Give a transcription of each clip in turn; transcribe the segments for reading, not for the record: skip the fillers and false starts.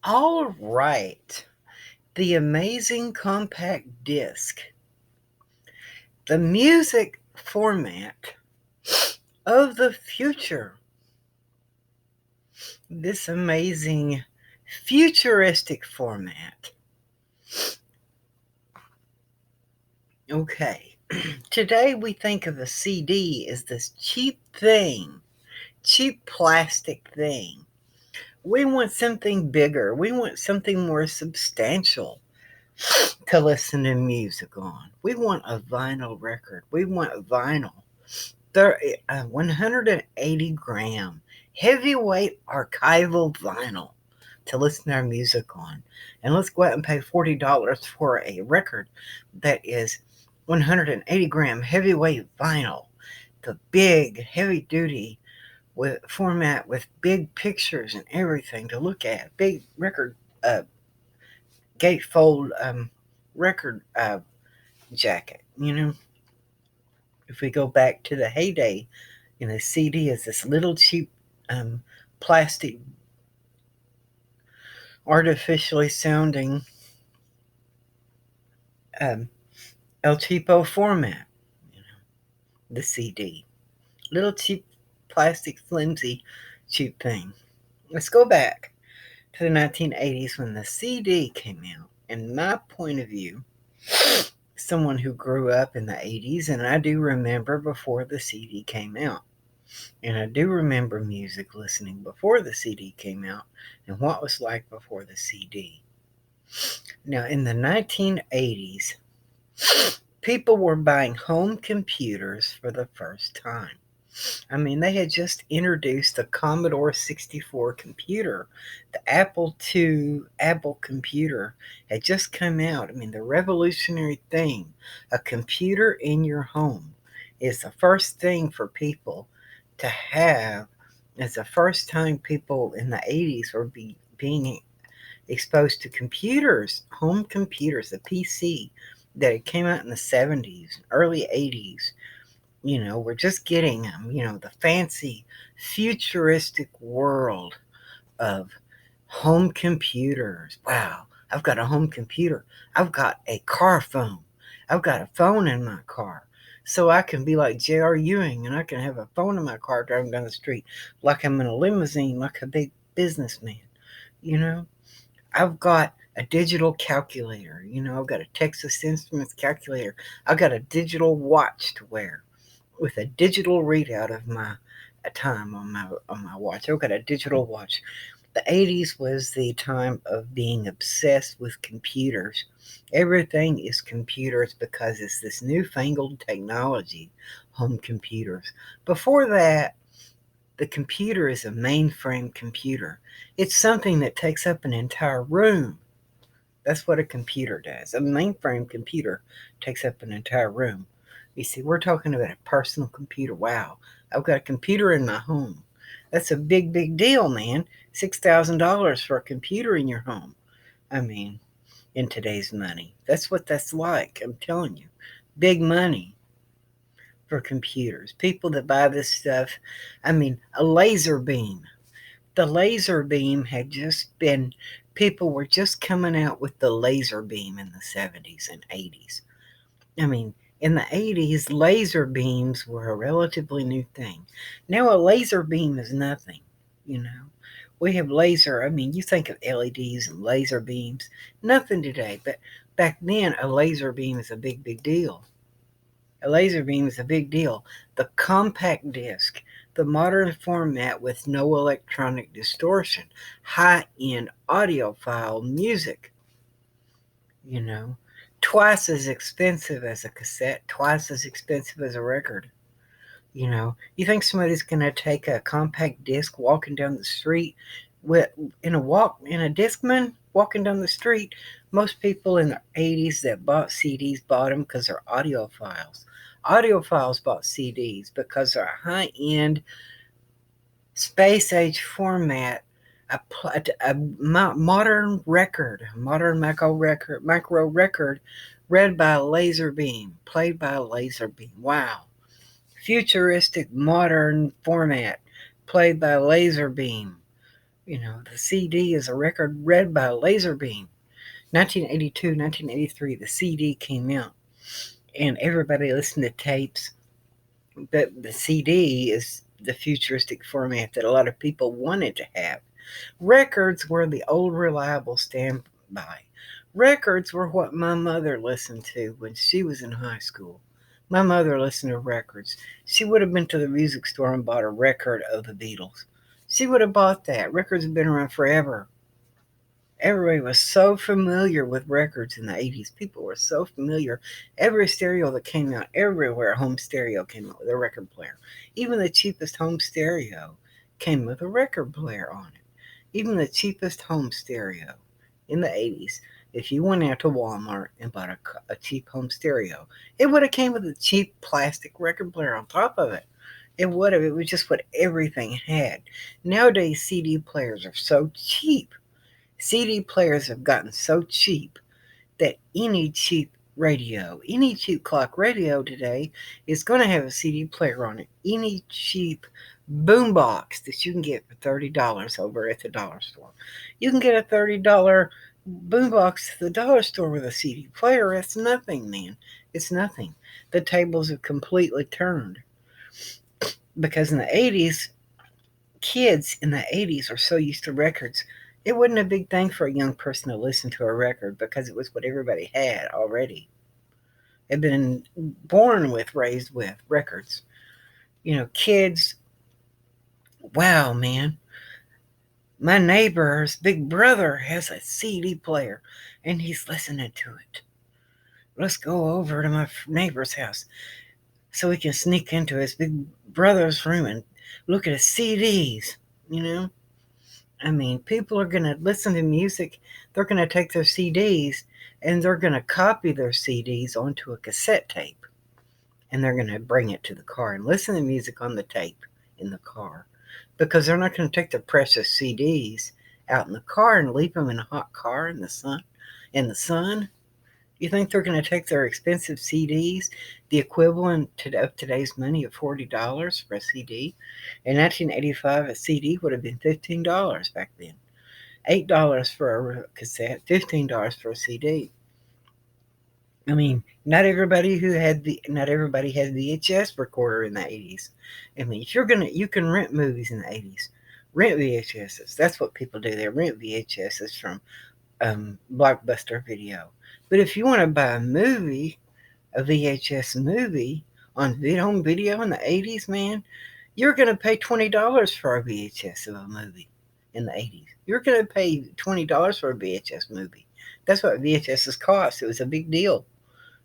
All right. The amazing compact disc. The music format of the future. This amazing futuristic format. Okay. Today we think of a CD as this cheap thing, cheap plastic thing. We want something bigger. We want something more substantial to listen to music on. We want a vinyl record. We want vinyl. 180 gram heavyweight archival vinyl to listen to our music on. And let's go out and pay $40 for a record that is 180 gram heavyweight vinyl. The big, heavy duty with format with big pictures and everything to look at. Big record gatefold record jacket. If we go back to the heyday, CD is this little cheap plastic, artificially sounding El Cheapo format. The CD, little cheap plastic, flimsy, cheap thing. Let's go back to the 1980s when the CD came out. In my point of view, someone who grew up in the 80s, and I do remember before the CD came out. And I do remember music listening before the CD came out and what it was like before the CD. Now, in the 1980s, people were buying home computers for the first time. I mean, they had just introduced the Commodore 64 computer. The Apple computer had just come out. I mean, the revolutionary thing, a computer in your home, is the first thing for people to have. It's the first time people in the 80s were being exposed to computers, home computers, the PC that came out in the 70s, early 80s. We're just getting them, the fancy futuristic world of home computers. Wow, I've got a home computer. I've got a car phone. I've got a phone in my car. So I can be like J.R. Ewing and I can have a phone in my car driving down the street like I'm in a limousine, like a big businessman. I've got a digital calculator. I've got a Texas Instruments calculator. I've got a digital watch to wear with a digital readout of my time on my watch. I've got a digital watch. The 80s was the time of being obsessed with computers. Everything is computers because it's this newfangled technology, home computers. Before that, the computer is a mainframe computer. It's something that takes up an entire room. That's what a computer does. A mainframe computer takes up an entire room. You see, we're talking about a personal computer. Wow, I've got a computer in my home. That's a big, big deal, man. $6,000 for a computer in your home. I mean, in today's money. That's what that's like. I'm telling you. Big money for computers. People that buy this stuff. I mean, a laser beam. The laser beam had just been, people were just coming out with the laser beam in the 70s and 80s. I mean, in the 80s, laser beams were a relatively new thing. Now, a laser beam is nothing, We have laser, you think of LEDs and laser beams, nothing today. But back then, a laser beam is a big, big deal. A laser beam is a big deal. The compact disc, the modern format with no electronic distortion, high-end audiophile music, twice as expensive as a cassette, twice as expensive as a record. You think somebody's going to take a compact disc walking down the street in a Discman walking down the street? Most people in the 80s that bought CDs bought them because they're audiophiles. Audiophiles bought CDs because they're a high-end space age format, a modern record, modern micro record read by a laser beam, played by a laser beam. Wow. Futuristic modern format played by a laser beam. The CD is a record read by a laser beam. 1982, 1983, the CD came out, and everybody listened to tapes. But the CD is the futuristic format that a lot of people wanted to have. Records were the old reliable standby. Records were what my mother listened to when she was in high school. My mother listened to records. She would have been to the music store and bought a record of the Beatles. She would have bought that. Records have been around forever. Everybody was so familiar with records in the 80s. People were so familiar. Every stereo that came out, everywhere, home stereo came out with a record player. Even the cheapest home stereo came with a record player on it. Even the cheapest home stereo in the 80s, if you went out to Walmart and bought a cheap home stereo, it would have came with a cheap plastic record player on top of it. It would have. It was just what everything had. Nowadays, CD players are so cheap. CD players have gotten so cheap that any cheap radio, any cheap clock radio today is going to have a CD player on it. Any cheap boombox that you can get for $30 over at the dollar store. You can get a $30 boombox at the dollar store with a CD player. It's nothing, man. It's nothing. The tables have completely turned. Because in the 80s, kids in the 80s are so used to records. It wasn't a big thing for a young person to listen to a record because it was what everybody had already. They'd been born with, raised with records. Kids, wow, man. My neighbor's big brother has a CD player and he's listening to it. Let's go over to my neighbor's house so we can sneak into his big brother's room and look at his CDs, people are going to listen to music. They're going to take their CDs and they're going to copy their CDs onto a cassette tape. And they're going to bring it to the car and listen to music on the tape in the car. Because they're not going to take their precious CDs out in the car and leave them in a hot car in the sun. You think they're going to take their expensive CDs, the equivalent of today's money of $40 for a CD? In 1985, a CD would have been $15 back then. $8 for a cassette, $15 for a CD. Not everybody had VHS recorder in the 80s. If you can rent movies in the 80s. Rent VHSs. That's what people do. They rent VHSs from Blockbuster Video. But if you want to buy a VHS movie on home video in the 80s, man, you're going to pay $20 for a VHS of a movie in the 80s. You're going to pay $20 for a VHS movie. That's what VHSs cost. It was a big deal.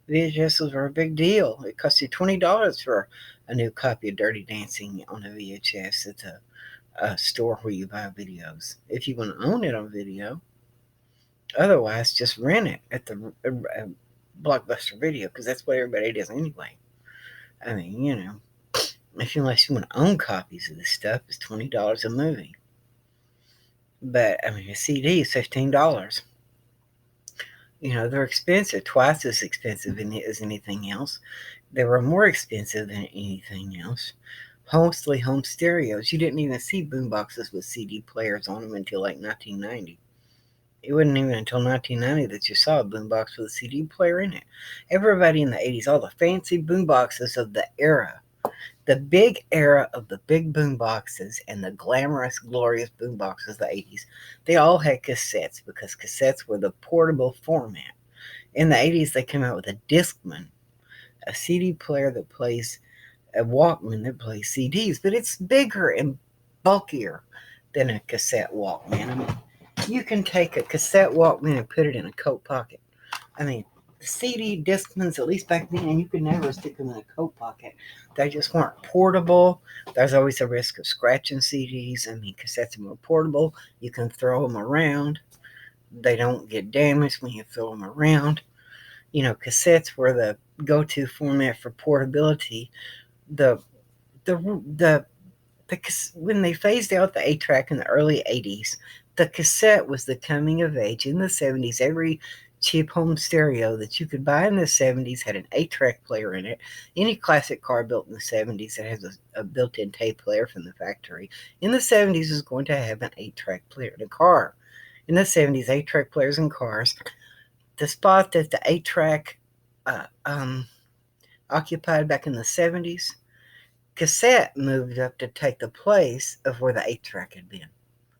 VHSs were a big deal. It cost you $20 for a new copy of Dirty Dancing on a VHS at a store where you buy videos. If you want to own it on video. Otherwise, just rent it at the Blockbuster Video because that's what everybody does anyway. Unless you want to own copies of this stuff, it's $20 a movie. But a CD is $15. They're expensive, twice as expensive as anything else. They were more expensive than anything else. Mostly home stereos. You didn't even see boomboxes with CD players on them until like 1990. It wasn't even until 1990 that you saw a boombox with a CD player in it. Everybody in the 80s, all the fancy boomboxes of the era, the big era of the big boomboxes and the glamorous, glorious boomboxes of the 80s, they all had cassettes because cassettes were the portable format. In the 80s, they came out with a Discman, a CD player that plays, a Walkman that plays CDs, but it's bigger and bulkier than a cassette Walkman. You can take a cassette Walkman and put it in a coat pocket. CD Discmans, at least back then, you could never stick them in a coat pocket. They just weren't portable. There's always a risk of scratching CDs. Cassettes are more portable. You can throw them around. They don't get damaged when you throw them around. Cassettes were the go-to format for portability. When they phased out the 8-track in the early 80s, the cassette was the coming of age. In the 70s, every cheap home stereo that you could buy in the 70s had an 8-track player in it. Any classic car built in the 70s that has a built-in tape player from the factory in the 70s is going to have an 8-track player in a car. In the 70s, 8-track players in cars, the spot that the 8-track occupied back in the 70s, cassette moved up to take the place of where the 8-track had been.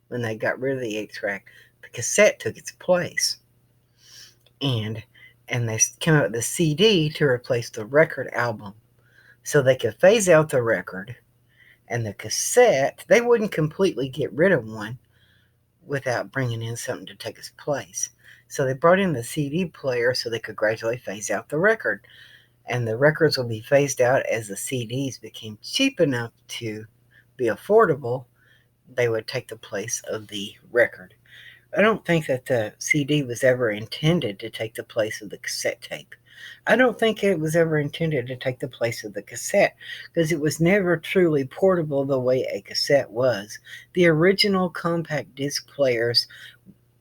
When they got rid of the 8-track, the cassette took its place. And they came out with the CD to replace the record album. So they could phase out the record and the cassette. They wouldn't completely get rid of one without bringing in something to take its place. So they brought in the CD player so they could gradually phase out the record. And the records will be phased out as the CDs became cheap enough to be affordable. They would take the place of the record. I don't think that the CD was ever intended to take the place of the cassette tape. I don't think it was ever intended to take the place of the cassette because it was never truly portable the way a cassette was. The original compact disc players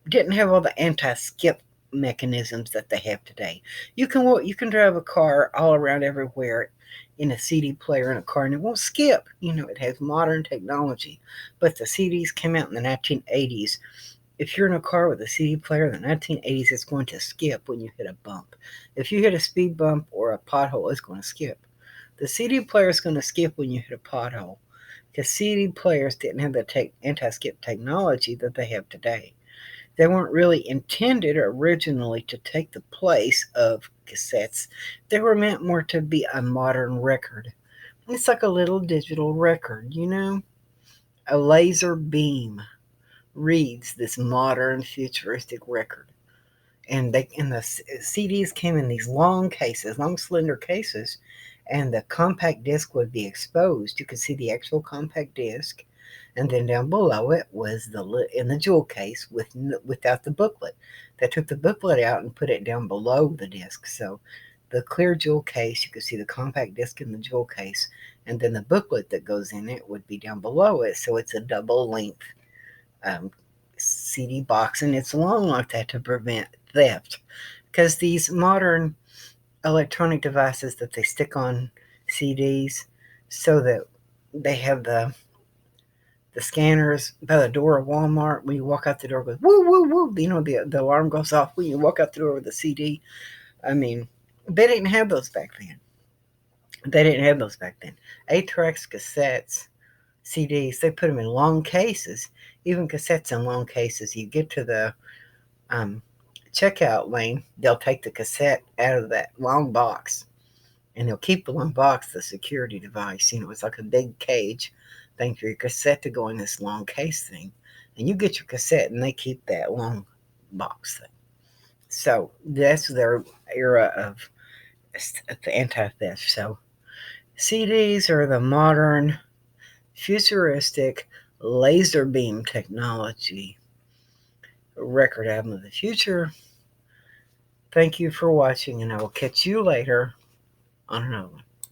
didn't have all the anti-skip mechanisms that they have today. You can drive a car all around everywhere in a CD player in a car and it won't skip. It has modern technology. But the CDs came out in the 1980s. If you're in a car with a CD player in the 1980s, it's going to skip when you hit a bump. If you hit a speed bump or a pothole, it's going to skip. The CD player is going to skip when you hit a pothole because CD players didn't have the anti-skip technology that they have today. They weren't really intended originally to take the place of cassettes. They were meant more to be a modern record. It's like a little digital record, A laser beam reads this modern futuristic record. And the CDs came in these long cases, long slender cases, and the compact disc would be exposed. You could see the actual compact disc, and then down below it was in the jewel case without the booklet. They took the booklet out and put it down below the disc. So the clear jewel case, you could see the compact disc in the jewel case, and then the booklet that goes in it would be down below it. So it's a double length CD box, and it's long like that to prevent theft. Because these modern electronic devices that they stick on CDs so that they have the scanners by the door of Walmart. When you walk out the door, it goes woo woo woo. The alarm goes off when you walk out the door with the CD. I mean, they didn't have those back then. 8-tracks, cassettes, CDs, they put them in long cases. Even cassettes in long cases. You get to the checkout lane, they'll take the cassette out of that long box, and they'll keep the long box, the security device. It's like a big cage thing for your cassette to go in this long case thing. And you get your cassette, and they keep that long box thing. So that's their era of the anti-theft. So CDs are the modern, futuristic, laser beam technology record album of the future. Thank you for watching, and I will catch you later on another one.